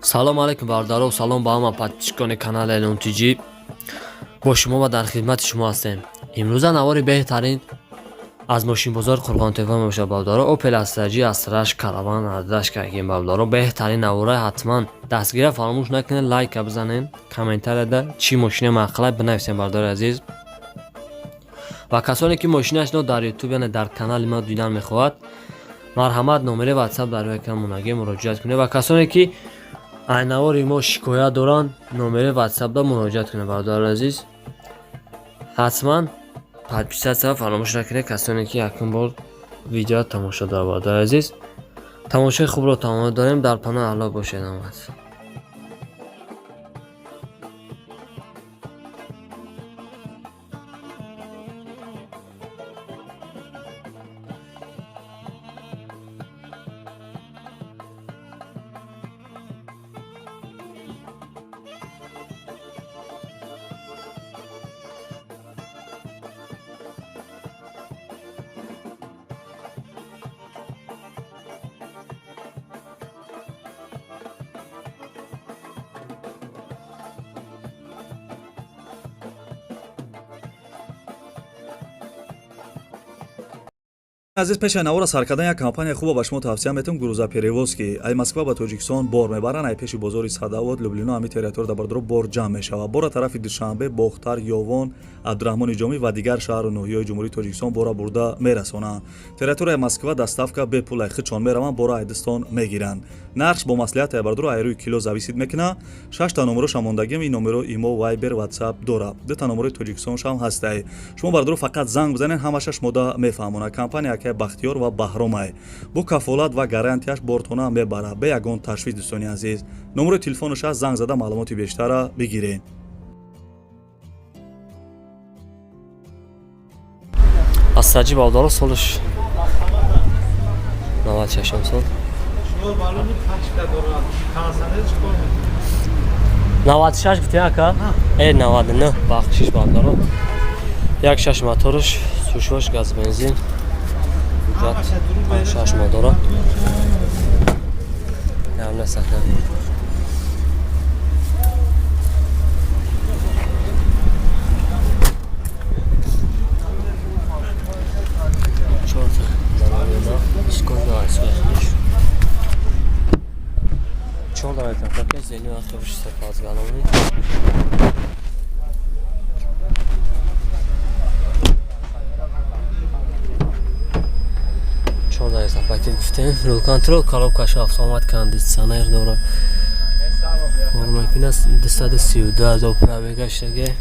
салом алайкум бародаро, салом ба ҳама подписчикони канали LNTG. бо шумо ва дар хидмати шумо ҳастем. имрӯза навори беҳтарин аз мошинбозори Қурғонтеpa мебошад бародаро. Opel Astra G, Astra H, Caravan, Astra H бародаро. беҳтарин навора, ҳатман дастгира фаромӯш накунед, лайка бизанед, комментарияда чӣ мошине мақлай бинависед бародари азиз. ва касоне ки мошинашро дар YouTube яъне дар канали мо дидан мехоҳад, марҳамат номери WhatsApp дар рӯи муроҷиат кунед. ва касоне ки айнавори мо шикоят доранд, номери WhatsApp да муроҷиат кунед бародари азиз. ҳатман подписатсия фаромӯш накунед, касоне ки якум бор видео тамошо дорад бародари азиз. тамошои хубро тамом дорем. дар паноҳи Аллоҳ бошед. омад. азиз, пеши навора сар кардан як компания хуба ба шумо тавсия метавонам. грузоперевоз ки ай Москва ба Тоҷикистон бор мебаранд, ай пеши бозори Садовод, Люблино, ҳами территория да бардро бор ҷамъ мешавад. бора тарафи Душанбе, Бохтар, Ёвон, Абдурахмони Ҷомӣ ва дигар шаҳру ноҳияҳои ҷумҳурии Тоҷикистон бора бурда мерасонанд. территорияи Москва доставка бепул хичон мераванд, бора Айдистон мегиранд. нарх бо маслиҳати бардро ай рӯи кило зависид мекунад. 6 та номеро шамондагим, ин номеро имо, Viber, WhatsApp дорад. 2 та номерои Тоҷикистон шам ҳастай. шумо бардро фақат занг бизанед, ҳамаша шумода мефаҳмонад. компания ки Бахтиёр ва Баҳромай бо кафолат ва гарантияш бортона мебарад бе ягон ташвиш. дӯстони азиз, номерои телефонаш аст, занг зада маълумоти бештара бигиред. Astra G бародаро, солиш 96 сол. 96 гуфтем ака? 99 бахшиш бародаро. 1.6 моторш, сушвош, газ, бензин. Ҳуҷҷат 6 модора. Ямна сахна. Зелёный автобус подгаловный. Чорда пакет гуфтем. Рул контрол, коробкаш автомат, кондитсионер дора. Макина 232 пробегаштаги.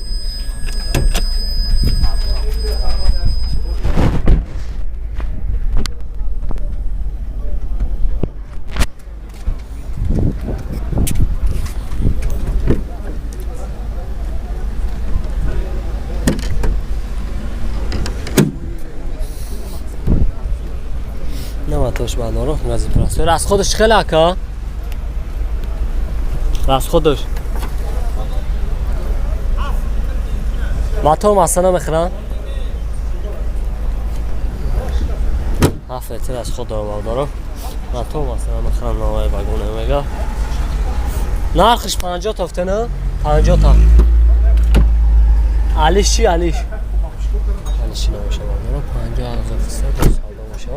توش بردارم غذا پرستور از خودش خیلی اکا از خودش ماتو مثلا میخرن هفته از خود دارم بردارم ماتو مثلا میخرن نوای واگونه میگه نرخش 50 تافته نه 50 تا علیش چی علیش نمیشه بردارم 50,000 فیصد سودا میشه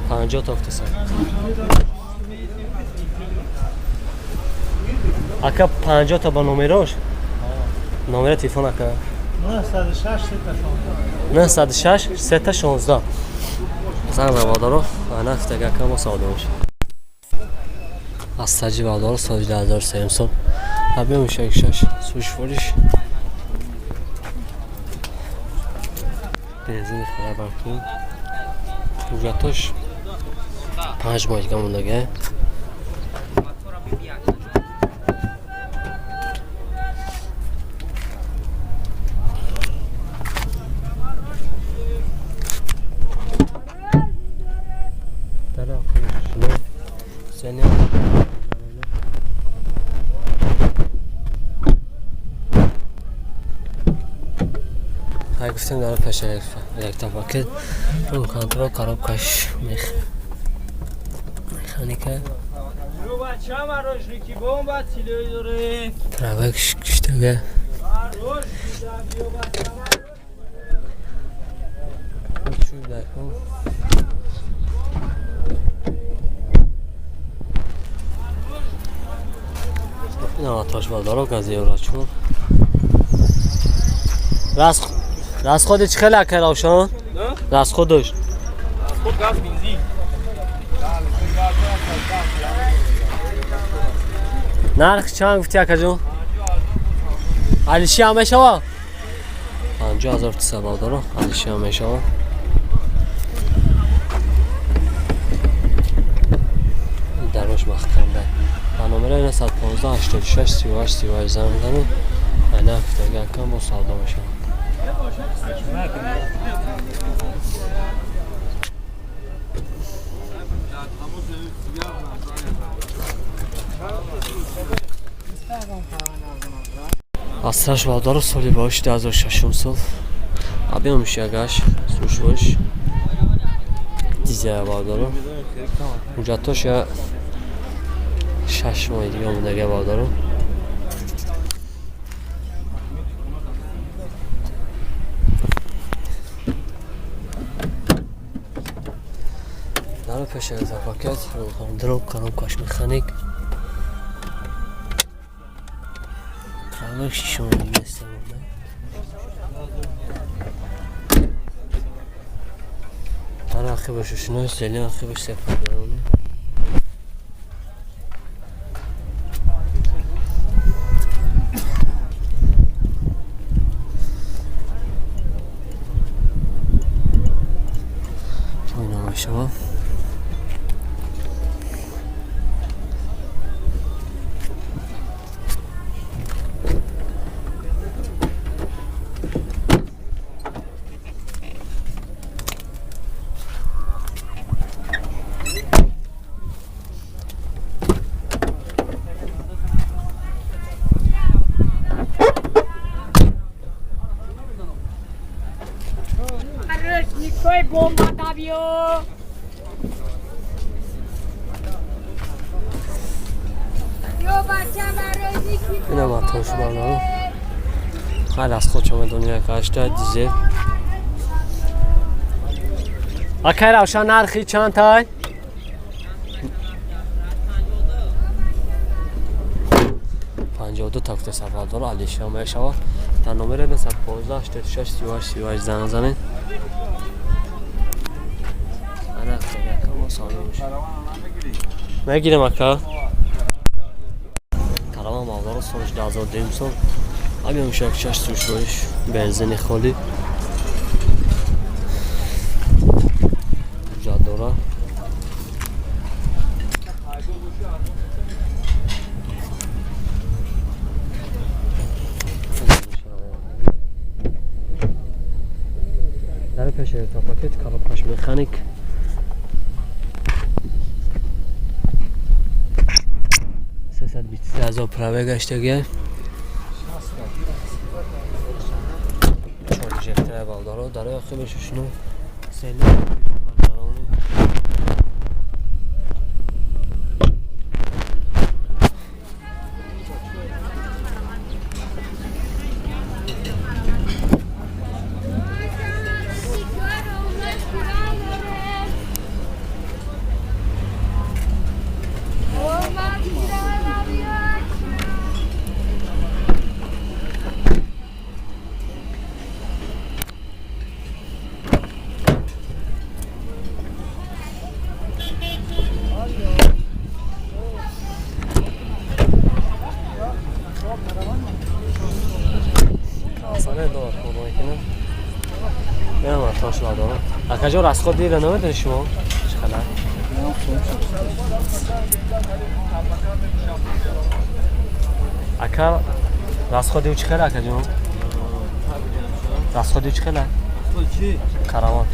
50 تافته سر اکا 50 تا با نمراش نمره تلفن اکا 906 3 تا 16 زنگ بردارو انف تگه اکا ما ساده میشه Astra G bardarı, sadece 1000 sol. Abi mi şey suç foriş. Benzin خراب bakayım. Ужатош 5 мойка мондага. Тара кош. Сеня. Ай гуфтем дар паша як та пакет. Рул контрол, коробкаш механика. بچه هم روشنکی بوم باید تیلوی داره Trabak iştege. روش میدم بیا بچه هم Şu dakika. این آتاش بادارو گازی را چون راست خودی چه خیلی اکر آوشان؟ راست خودش خود گاز بینزین نرخ چند گفتی اکر جون؟ علیشی همه شوا؟ 50,000 تیسه بادارو علیشی همه شوا دروش مخکم بای برنامه اینه 115 86 38 38 زن میزنیم اینه افتاگه اکم با سودا باشم اصلاش بادارو سالی باش 2006 سال ابیم میشه گاش سوش باش دیزه بادارو مجتاش یا 6 ماه دیگه مونده بادارو دارو پیشه از پاکت رو خواهم دروب کنم کاش میخانیک خواهم 6 ماه دیگه استمونه دارو اخی باشه شنو سلی اخی باشه سفر برونه شما Никой бомба табио. اینه با توش بانارو خیلی از خود شما دنیا کاشته دیزه اکر روشن نرخی چند تای؟ 52 تاکت سفر داره علیشی همه شوا در نمره 915 86 38 38 زن زنین انا خیلی اکر ما ساله میشه میگیرم اکر کاروان مالدارو سالش 2002 سال ابی میشه 6 توش باش بنزین خالی جادورا در پیشه تا پاکت کاراب کاش مکانیک از اپراوه گشتگه چون جفته بالدارو داره خیلی بششنو سیلی بالدارونی سانه دار کنم کنم نه ما تاش لادارم اکجا راست خود دیگه نمیده شما چه خبر اکا راست خودی چه خبر اکجا راست خودی چه خبر چی؟ کاروان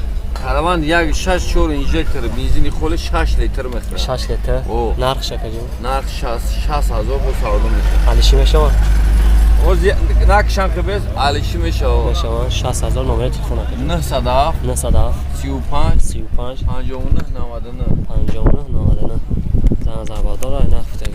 کاروان یک 6 شور اینجکتور بنزین خود 6 لیتر میخوره 6 لیتر اوه. نرخش اکجا نرخ 60,000 با سودا میشه علیشی میشه او نکشان که بس علیشی میشه میشه 60000 نمره تلفن اکجا 907 907 35 35 59 99 59 99 زن زبادار این هفته